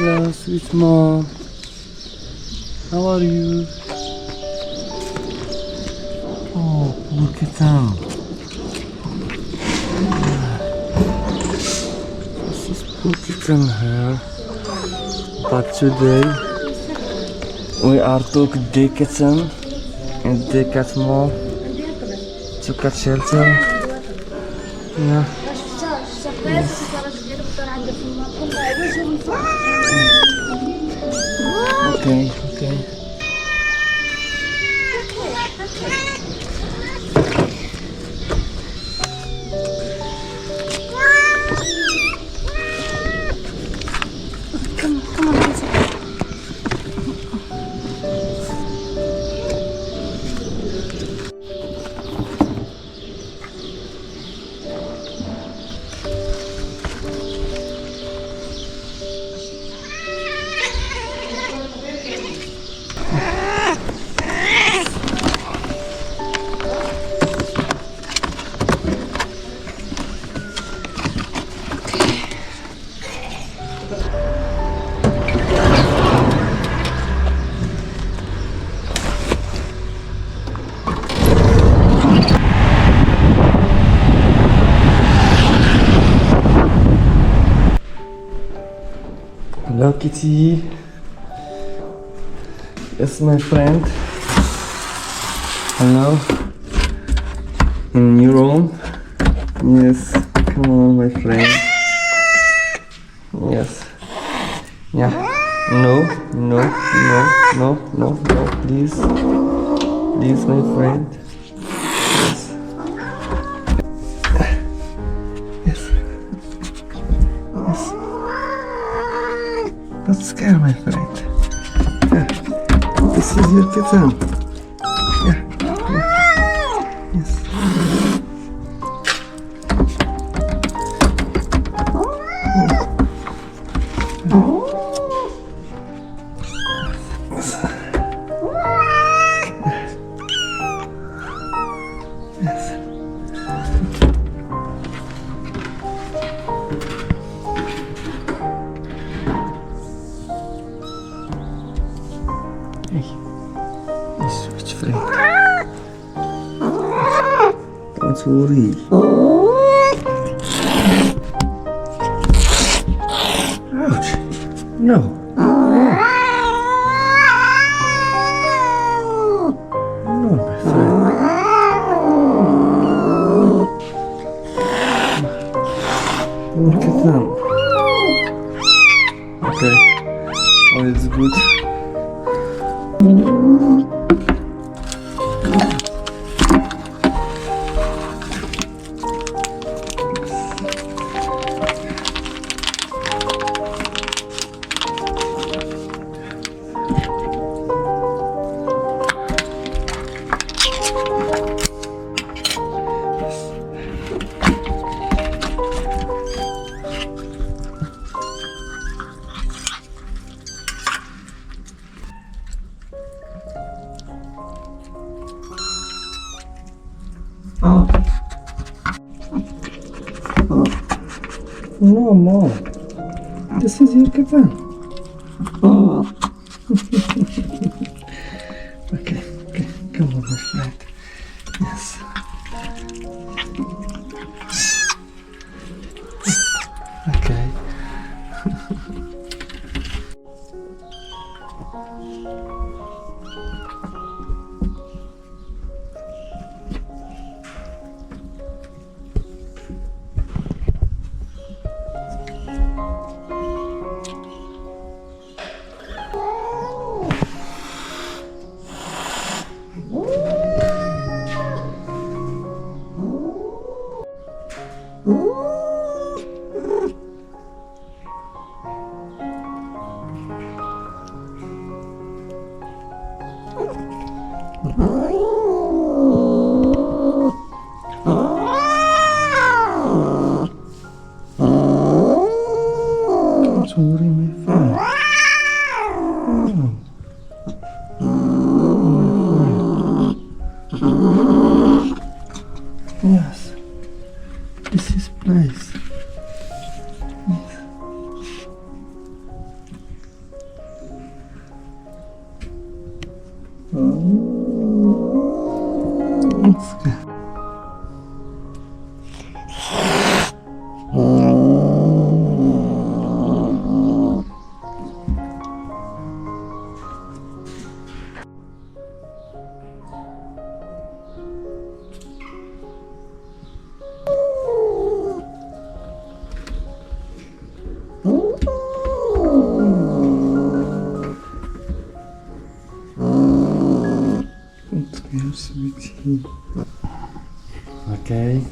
Hello, sweet mom. How are you? Oh, poor kitten. This is poor kitten here. But today we are took the kitten in the cat mall to cat shelter. Yeah. Okay, okay. Come on, Isaac. Hello, kitty. Yes, my friend. Hello. In your room? Yes. Come on, my friend. Yes. Yeah. No, no, no, no, no, no. Please. Please, my friend. Yes. Yes. Yes. Don't scare my friend. Yeah. This is your kitten. Yeah. Yeah. Yes. Hey, switch friend. Don't worry. Ouch. No. No, my friend. Look at them. Okay. All is good. No, Mom. This is your kitten. Okay, okay. Come on, my friend. Yes. Okay. Sorry, my friend. Yes, this is place. Yes. sweetie. Okay.